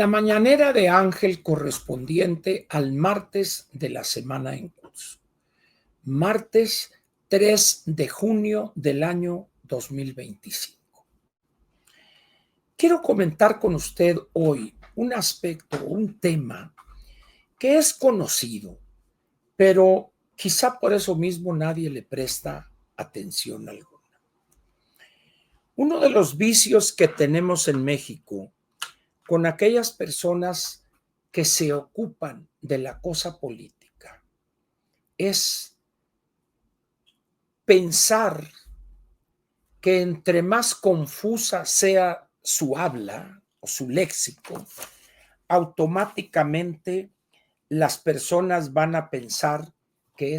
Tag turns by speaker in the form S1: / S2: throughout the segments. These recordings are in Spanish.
S1: la mañanera de Ángel correspondiente al martes de la semana en curso. Martes 3 de junio del año 2025. Quiero comentar con usted hoy un aspecto, un tema que es conocido, pero quizá por eso mismo nadie le presta atención alguna. Uno de los vicios que tenemos en México con aquellas personas que se ocupan de la cosa política es pensar que entre más confusa sea su habla o su léxico, automáticamente las personas van a pensar que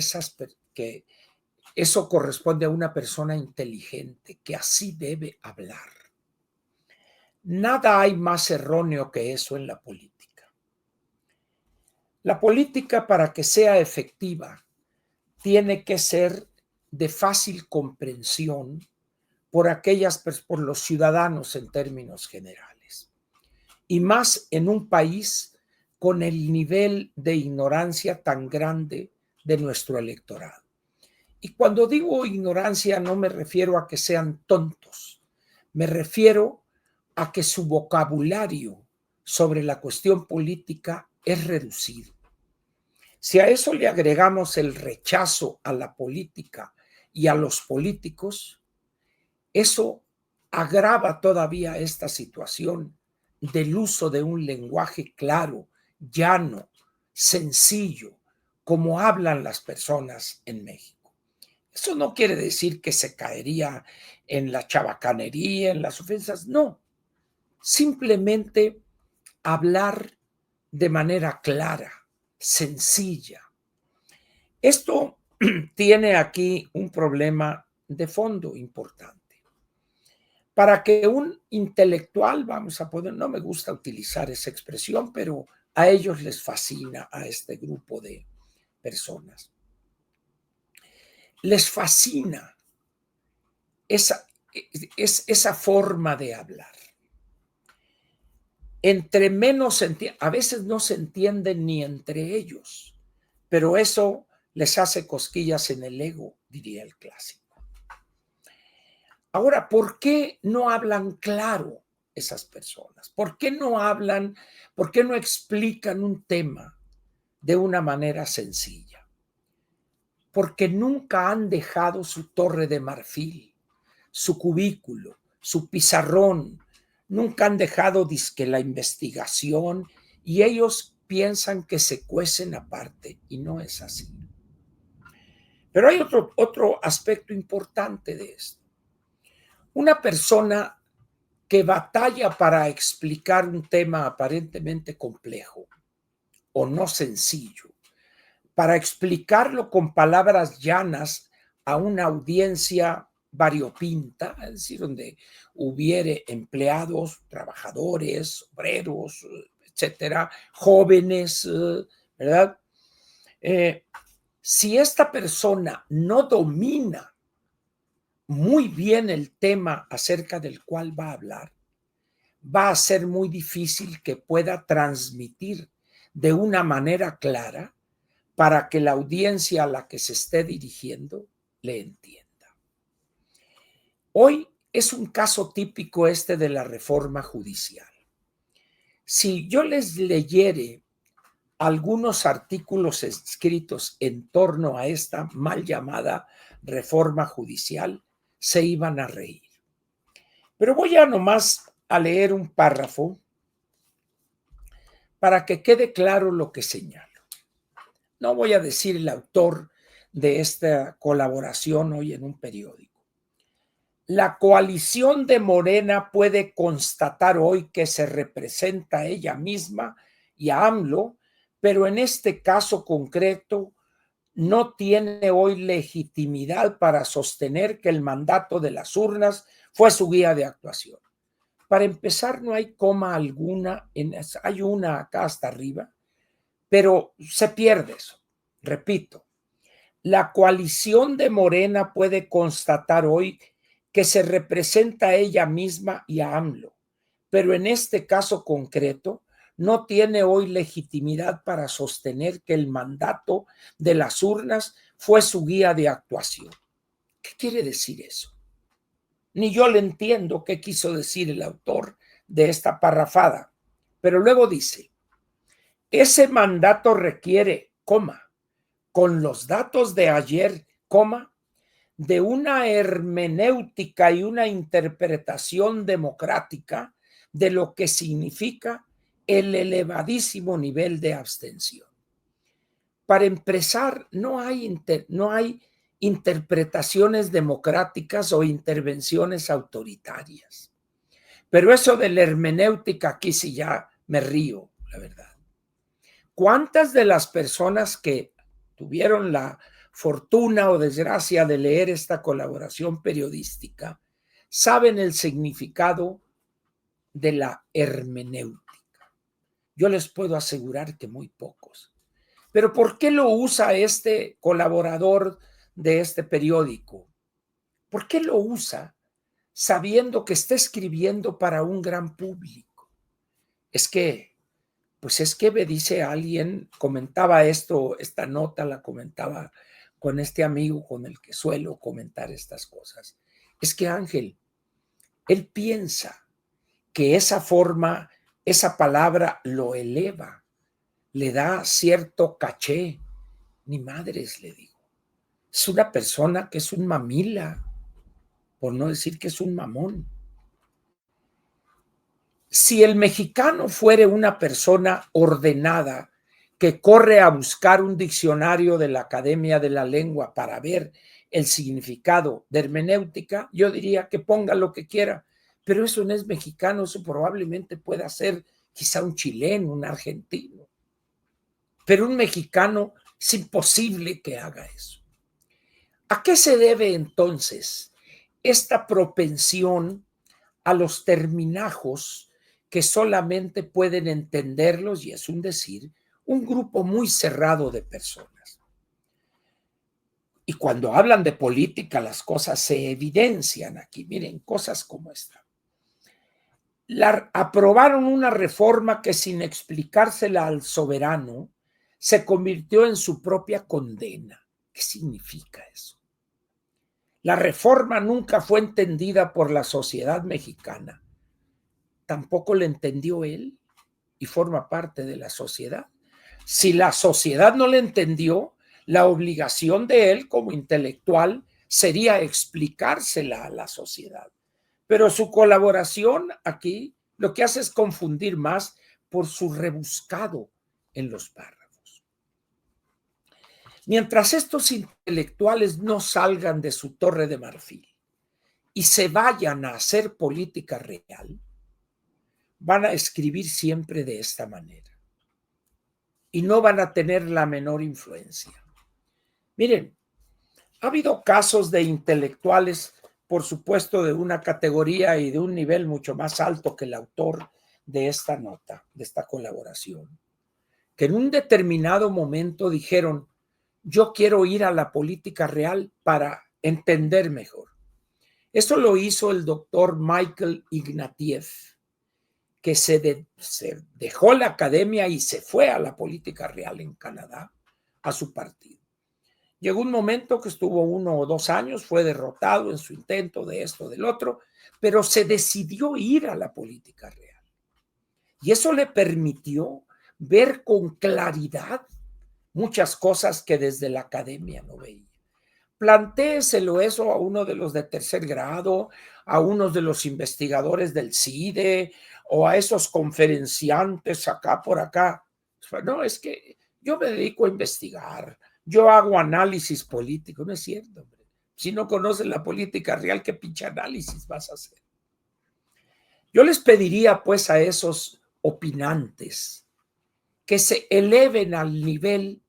S1: eso corresponde a una persona inteligente, que así debe hablar. Nada hay más erróneo que eso en la política. La política, para que sea efectiva, tiene que ser de fácil comprensión por los ciudadanos en términos generales. Y más en un país con el nivel de ignorancia tan grande de nuestro electorado. Y cuando digo ignorancia no me refiero a que sean tontos, me refiero a que su vocabulario sobre la cuestión política es reducido. Si a eso le agregamos el rechazo a la política y a los políticos, eso agrava todavía esta situación del uso de un lenguaje claro, llano, sencillo, como hablan las personas en México. Eso no quiere decir que se caería en la chabacanería, en las ofensas, no. Simplemente hablar de manera clara, sencilla. Esto tiene aquí un problema de fondo importante. Para que un intelectual, vamos a poner, no me gusta utilizar esa expresión, pero a ellos les fascina, a este grupo de personas. Les fascina esa forma de hablar. Entre menos a veces no se entienden ni entre ellos, pero eso les hace cosquillas en el ego, diría el clásico. Ahora, ¿por qué no hablan claro esas personas? ¿Por qué no hablan, por qué no explican un tema de una manera sencilla? Porque nunca han dejado su torre de marfil, su cubículo, su pizarrón, nunca han dejado dizque la investigación y ellos piensan que se cuecen aparte y no es así. Pero hay otro aspecto importante de esto. Una persona que batalla para explicar un tema aparentemente complejo o no sencillo, para explicarlo con palabras llanas a una audiencia variopinta, es decir, donde hubiere empleados, trabajadores, obreros, etcétera, jóvenes, ¿verdad? Si esta persona no domina muy bien el tema acerca del cual va a hablar, va a ser muy difícil que pueda transmitir de una manera clara para que la audiencia a la que se esté dirigiendo le entienda. Hoy es un caso típico este de la reforma judicial. Si yo les leyere algunos artículos escritos en torno a esta mal llamada reforma judicial, se iban a reír. Pero voy a nomás a leer un párrafo para que quede claro lo que señalo. No voy a decir el autor de esta colaboración hoy en un periódico. La coalición de Morena puede constatar hoy que se representa a ella misma y a AMLO, pero en este caso concreto no tiene hoy legitimidad para sostener que el mandato de las urnas fue su guía de actuación. Para empezar, no hay coma alguna, hay una acá hasta arriba, pero se pierde eso. Repito, la coalición de Morena puede constatar hoy que se representa a ella misma y a AMLO, pero en este caso concreto no tiene hoy legitimidad para sostener que el mandato de las urnas fue su guía de actuación. ¿Qué quiere decir eso? Ni yo le entiendo qué quiso decir el autor de esta parrafada, pero luego dice, ese mandato requiere, coma, con los datos de ayer, coma, de una hermenéutica y una interpretación democrática de lo que significa el elevadísimo nivel de abstención. Para empezar, no hay interpretaciones democráticas o intervenciones autoritarias. Pero eso de la hermenéutica, aquí sí ya me río, la verdad. ¿Cuántas de las personas que tuvieron la fortuna o desgracia de leer esta colaboración periodística saben el significado de la hermenéutica? Yo les puedo asegurar que muy pocos. Pero ¿por qué lo usa este colaborador de este periódico? ¿Por qué lo usa sabiendo que está escribiendo para un gran público? Pues es que me dice alguien, comentaba esto, esta nota la comentaba con este amigo con el que suelo comentar estas cosas. Es que Ángel, él piensa que esa forma, esa palabra lo eleva, le da cierto caché. Ni madres, le digo. Es una persona que es un mamila, por no decir que es un mamón. Si el mexicano fuera una persona ordenada que corre a buscar un diccionario de la Academia de la Lengua para ver el significado de hermenéutica, yo diría que ponga lo que quiera, pero eso no es mexicano, eso probablemente pueda ser quizá un chileno, un argentino, pero un mexicano es imposible que haga eso. ¿A qué se debe entonces esta propensión a los terminajos que solamente pueden entenderlos, y es un decir, un grupo muy cerrado de personas? Y cuando hablan de política, las cosas se evidencian aquí. Miren, cosas como esta. Aprobaron una reforma que, sin explicársela al soberano, se convirtió en su propia condena. ¿Qué significa eso? La reforma nunca fue entendida por la sociedad mexicana. Tampoco la entendió él y forma parte de la sociedad. Si la sociedad no la entendió, la obligación de él como intelectual sería explicársela a la sociedad. Pero su colaboración aquí lo que hace es confundir más por su rebuscado en los párrafos. Mientras estos intelectuales no salgan de su torre de marfil y se vayan a hacer política real, van a escribir siempre de esta manera y no van a tener la menor influencia. Miren, ha habido casos de intelectuales, por supuesto, de una categoría y de un nivel mucho más alto que el autor de esta nota, de esta colaboración, que en un determinado momento dijeron, yo quiero ir a la política real para entender mejor. Eso lo hizo el doctor Michael Ignatieff, que se dejó la academia y se fue a la política real en Canadá, a su partido. Llegó un momento que estuvo 1 o 2 años, fue derrotado en su intento de esto, del otro, pero se decidió ir a la política real. Y eso le permitió ver con claridad muchas cosas que desde la academia no veía. Plantéeselo eso a uno de los de tercer grado, a unos de los investigadores del CIDE o a esos conferenciantes acá por acá. No, es que yo me dedico a investigar, yo hago análisis político. No es cierto, hombre. Si no conoces la política real, ¿qué pinche análisis vas a hacer? Yo les pediría pues a esos opinantes que se eleven al nivel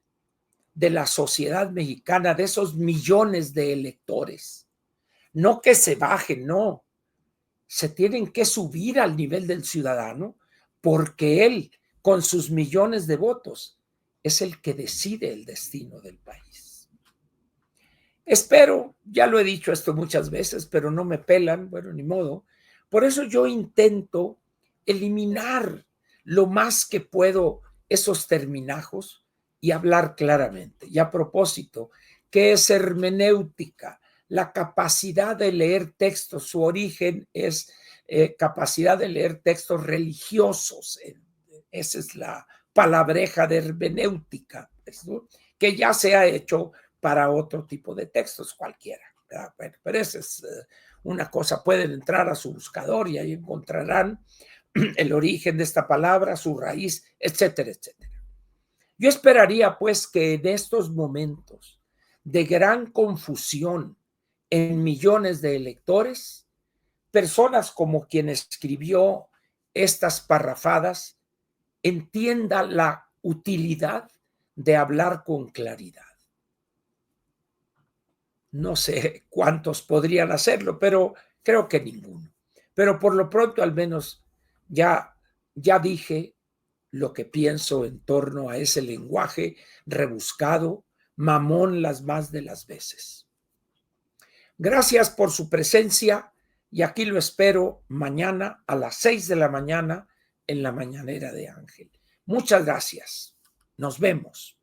S1: de la sociedad mexicana, de esos millones de electores. No que se bajen, no. Se tienen que subir al nivel del ciudadano porque él, con sus millones de votos, es el que decide el destino del país. Espero, ya lo he dicho esto muchas veces, pero no me pelan, bueno, ni modo. Por eso yo intento eliminar lo más que puedo esos terminajos y hablar claramente. Y a propósito, ¿qué es hermenéutica? La capacidad de leer textos, su origen es capacidad de leer textos religiosos. Esa es la palabreja de hermenéutica, ¿no? Que ya se ha hecho para otro tipo de textos cualquiera. Bueno, pero esa es una cosa. Pueden entrar a su buscador y ahí encontrarán el origen de esta palabra, su raíz, etcétera, etcétera. Yo esperaría pues que en estos momentos de gran confusión en millones de electores, personas como quien escribió estas parrafadas entienda la utilidad de hablar con claridad. No sé cuántos podrían hacerlo, pero creo que ninguno. Pero por lo pronto al menos ya dije lo que pienso en torno a ese lenguaje rebuscado, mamón las más de las veces. Gracias por su presencia y aquí lo espero mañana a las 6 de la mañana en la mañanera de Ángel. Muchas gracias. Nos vemos.